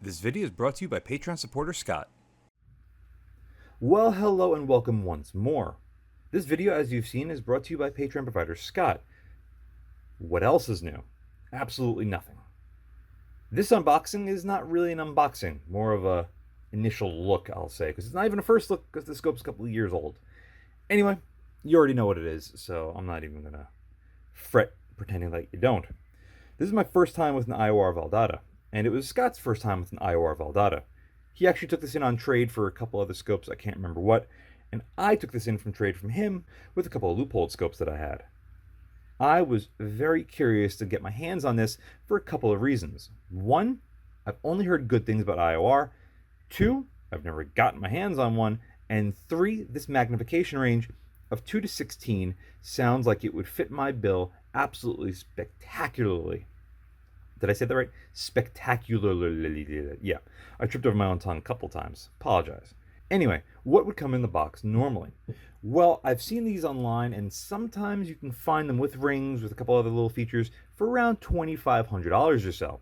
This video is brought to you by Patreon supporter Scott. Well, hello and welcome once more. This video, as you've seen, is brought to you by Patreon provider Scott. What else is new? Absolutely nothing. This unboxing is not really an unboxing, more of a initial look, I'll say, because it's not even a first look because the scope's a couple of years old. Anyway, you already know what it is, so I'm not even going to fret pretending like you don't. This is my first time with an IOR Valdada, and it was Scott's first time with an IOR Valdada. He actually took this in on trade for a couple other scopes, I can't remember what, and I took this in from trade from him with a couple of loopholed scopes that I had. I was very curious to get my hands on this for a couple of reasons. One, I've only heard good things about IOR. Two, I've never gotten my hands on one. And three, this magnification range of 2 to 16 sounds like it would fit my bill absolutely spectacularly. Did I say that right? Spectacularly. Yeah, I tripped over my own tongue a couple times. Apologize. Anyway, what would come in the box normally? Well, I've seen these online, and sometimes you can find them with rings, with a couple other little features, for around $2,500 or so.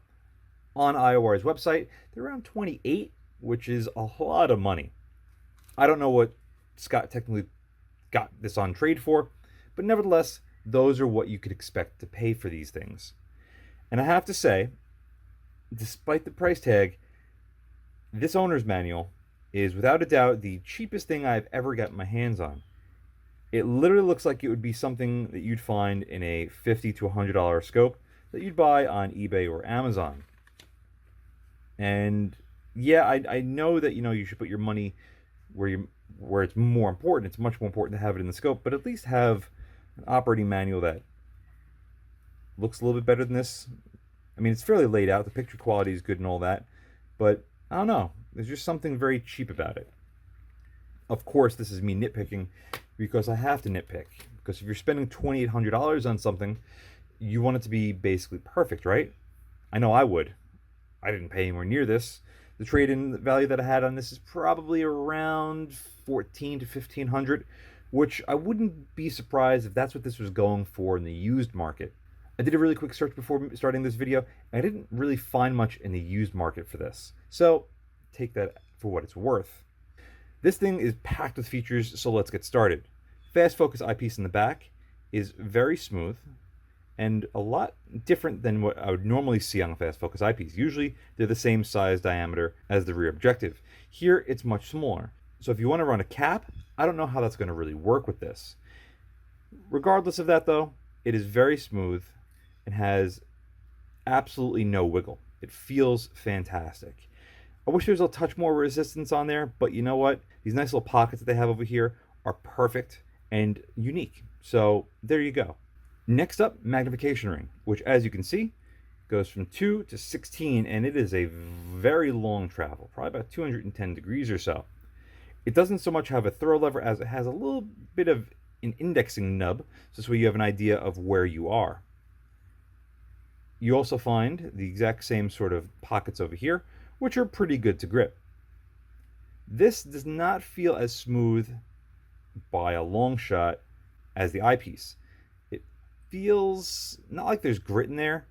On IOR's website, they're around $28, which is a lot of money. I don't know what Scott technically got this on trade for, but nevertheless, those are what you could expect to pay for these things. And I have to say, despite the price tag, this owner's manual is without a doubt the cheapest thing I've ever gotten my hands on. It literally looks like it would be something that you'd find in a $50 to $100 scope that you'd buy on eBay or Amazon. And yeah, I know that you should put your money where it's more important. It's much more important to have it in the scope, but at least have an operating manual that looks a little bit better than this. I mean, it's fairly laid out. The picture quality is good and all that, but I don't know. There's just something very cheap about it. Of course, this is me nitpicking because I have to nitpick. Because if you're spending $2,800 on something, you want it to be basically perfect, right? I know I would. I didn't pay anywhere near this. The trade-in value that I had on this is probably around $1,400 to $1,500, which I wouldn't be surprised if that's what this was going for in the used market. I did a really quick search before starting this video, and I didn't really find much in the used market for this. So take that for what it's worth. This thing is packed with features, so let's get started. Fast focus eyepiece in the back is very smooth and a lot different than what I would normally see on a fast focus eyepiece. Usually they're the same size diameter as the rear objective. Here it's much smaller. So if you want to run a cap, I don't know how that's going to really work with this. Regardless of that though, it is very smooth and has absolutely no wiggle. It feels fantastic. I wish there was a touch more resistance on there, but you know what? These nice little pockets that they have over here are perfect and unique. So there you go. Next up, magnification ring, which as you can see, goes from 2 to 16, and it is a very long travel, probably about 210 degrees or so. It doesn't so much have a throw lever as it has a little bit of an indexing nub, so this way you have an idea of where you are. You also find the exact same sort of pockets over here, which are pretty good to grip. This does not feel as smooth by a long shot as the eyepiece. It feels not like there's grit in there,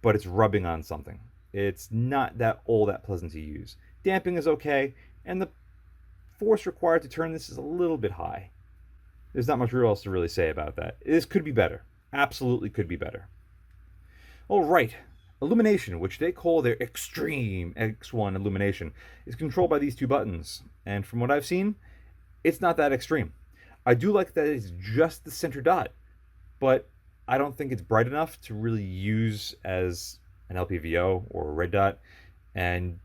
but it's rubbing on something. It's not all that pleasant to use. Damping is okay, and the force required to turn this is a little bit high. There's not much else to really say about that. This could be better. Absolutely could be better. All right, Illumination, which they call their Extreme X1 Illumination, is controlled by these two buttons. And from what I've seen, it's not that extreme. I do like that it's just the center dot, but I don't think it's bright enough to really use as an LPVO or a red dot. And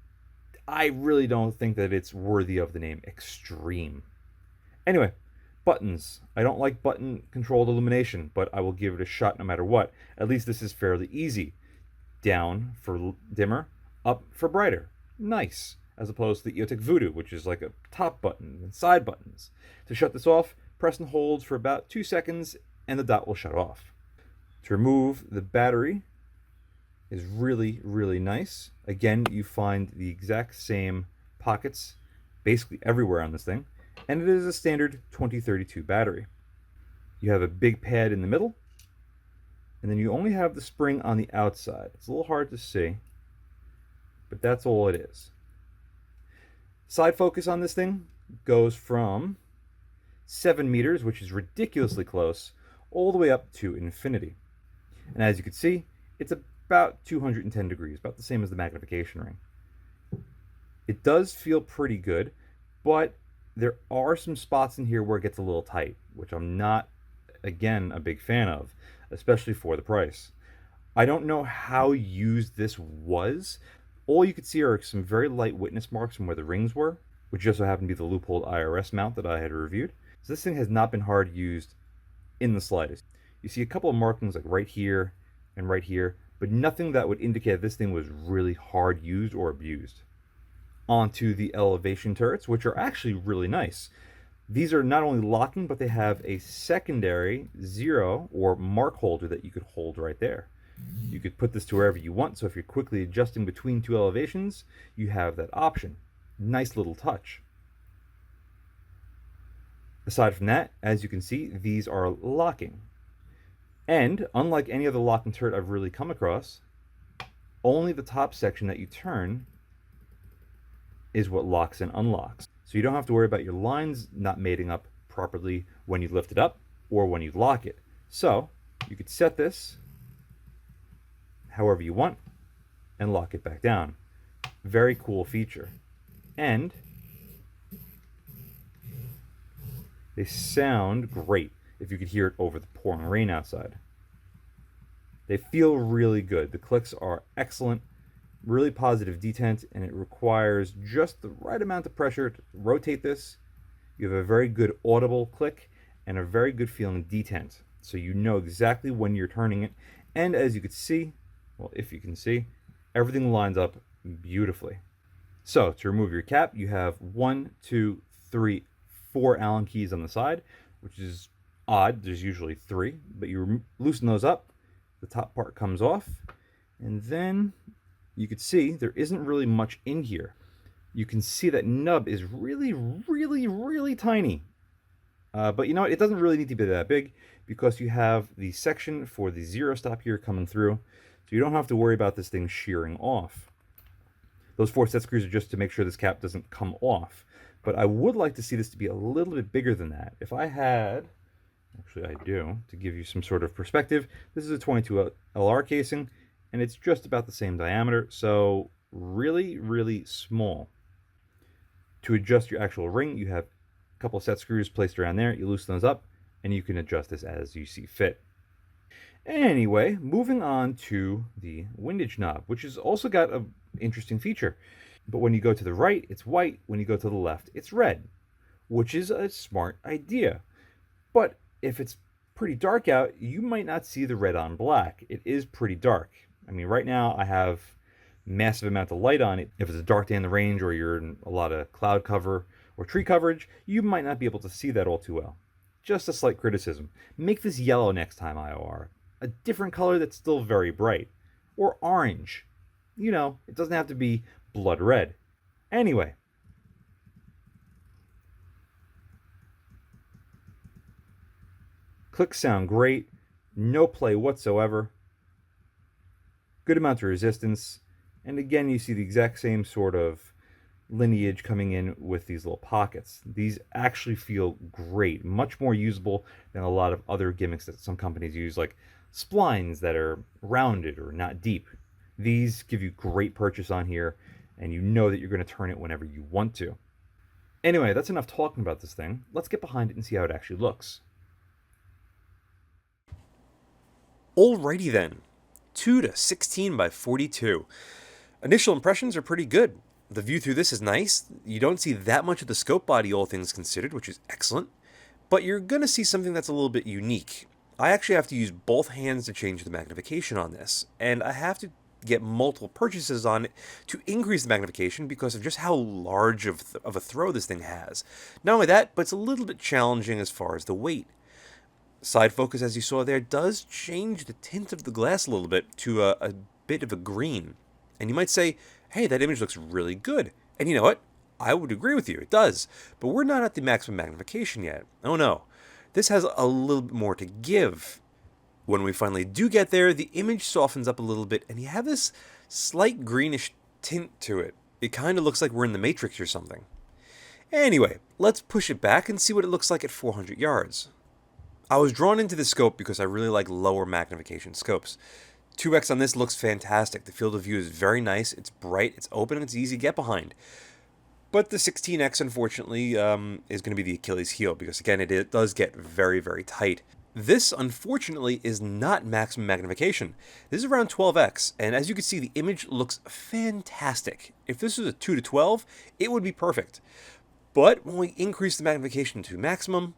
I really don't think that it's worthy of the name Extreme. Anyway, buttons. I don't like button controlled illumination, but I will give it a shot no matter what. At least this is fairly easy. Down for dimmer, up for brighter. Nice. As opposed to the EOTech Voodoo, which is like a top button and side buttons. To shut this off, press and hold for about 2 seconds and the dot will shut off. To remove the battery is really, really nice. Again, you find the exact same pockets basically everywhere on this thing. And it is a standard 2032 battery. You have a big pad in the middle, and then you only have the spring on the outside. It's a little hard to see, but that's all it is. Side focus on this thing goes from 7 meters, which is ridiculously close, all the way up to infinity. And as you can see, it's about 210 degrees, about the same as the magnification ring. It does feel pretty good, but there are some spots in here where it gets a little tight, which I'm not, again, a big fan of, especially for the price. I don't know how used this was. All you could see are some very light witness marks from where the rings were, which just so happened to be the loopholed IRS mount that I had reviewed. So this thing has not been hard used in the slightest. You see a couple of markings like right here and right here, but nothing that would indicate that this thing was really hard used or abused. Onto the elevation turrets, which are actually really nice. These are not only locking, but they have a secondary 0 or mark holder that you could hold right there. You could put this to wherever you want, so if you're quickly adjusting between two elevations, you have that option. Nice little touch. Aside from that, as you can see, these are locking. And unlike any other locking turret I've really come across, only the top section that you turn is what locks and unlocks. So you don't have to worry about your lines not mating up properly when you lift it up or when you lock it. So you could set this however you want and lock it back down. Very cool feature. And they sound great if you could hear it over the pouring rain outside. They feel really good. The clicks are excellent, really positive detent, and it requires just the right amount of pressure to rotate this. You have a very good audible click and a very good feeling detent, so you know exactly when you're turning it. And as you can see, well, if you can see, everything lines up beautifully. So to remove your cap, you have 1, 2, 3, 4 Allen keys on the side, which is odd. There's usually 3, but you loosen those up, the top part comes off, and then you can see there isn't really much in here. You can see that nub is really, really, really tiny. But you know what? It doesn't really need to be that big because you have the section for the 0 stop here coming through, so you don't have to worry about this thing shearing off. Those 4 set screws are just to make sure this cap doesn't come off. But I would like to see this to be a little bit bigger than that. If I had, actually I do, to give you some sort of perspective, this is a 22 LR casing, and it's just about the same diameter, so really, really small. To adjust your actual ring, you have a couple of set screws placed around there. You loosen those up, and you can adjust this as you see fit. Anyway, moving on to the windage knob, which has also got an interesting feature. But when you go to the right, it's white. When you go to the left, it's red, which is a smart idea. But if it's pretty dark out, you might not see the red on black. It is pretty dark. I mean, right now I have massive amount of light on it. If it's a dark day in the range or you're in a lot of cloud cover or tree coverage, you might not be able to see that all too well. Just a slight criticism. Make this yellow next time, IOR. A different color that's still very bright. Or orange. You know, it doesn't have to be blood red. Anyway. Clicks sound great. No play whatsoever. Good amount of resistance. And again, you see the exact same sort of lineage coming in with these little pockets. These actually feel great. Much more usable than a lot of other gimmicks that some companies use, like splines that are rounded or not deep. These give you great purchase on here, and you know that you're going to turn it whenever you want to. Anyway, that's enough talking about this thing. Let's get behind it and see how it actually looks. Alrighty then. 2 to 16 by 42. Initial impressions are pretty good. The view through this is nice. You don't see that much of the scope body, all things considered, which is excellent. But you're going to see something that's a little bit unique. I actually have to use both hands to change the magnification on this, and I have to get multiple purchases on it to increase the magnification because of just how large of a throw this thing has. Not only that, but it's a little bit challenging as far as the weight. Side focus, as you saw there, does change the tint of the glass a little bit to a bit of a green. And you might say, hey, that image looks really good. And you know what? I would agree with you, it does. But we're not at the maximum magnification yet. Oh no. This has a little bit more to give. When we finally do get there, the image softens up a little bit, and you have this slight greenish tint to it. It kind of looks like we're in the Matrix or something. Anyway, let's push it back and see what it looks like at 400 yards. I was drawn into this scope because I really like lower magnification scopes. 2x on this looks fantastic. The field of view is very nice, it's bright, it's open, and it's easy to get behind. But the 16x, unfortunately, is going to be the Achilles heel because, again, it does get very, very tight. This, unfortunately, is not maximum magnification. This is around 12x, and as you can see, the image looks fantastic. If this was a 2 to 12, it would be perfect. But when we increase the magnification to maximum,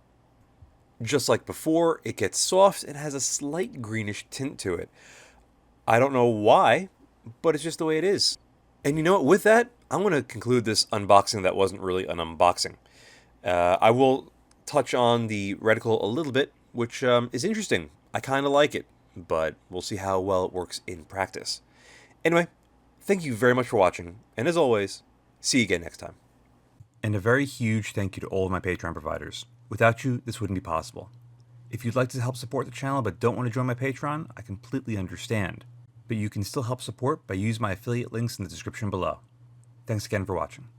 just like before, it gets soft and has a slight greenish tint to it. I don't know why, but it's just the way it is. And you know what, with that, I'm going to conclude this unboxing that wasn't really an unboxing. I will touch on the reticle a little bit, which is interesting. I kind of like it, but we'll see how well it works in practice. Anyway, thank you very much for watching, and as always, see you again next time. And a very huge thank you to all of my Patreon providers. Without you, this wouldn't be possible. If you'd like to help support the channel but don't want to join my Patreon, I completely understand. But you can still help support by using my affiliate links in the description below. Thanks again for watching.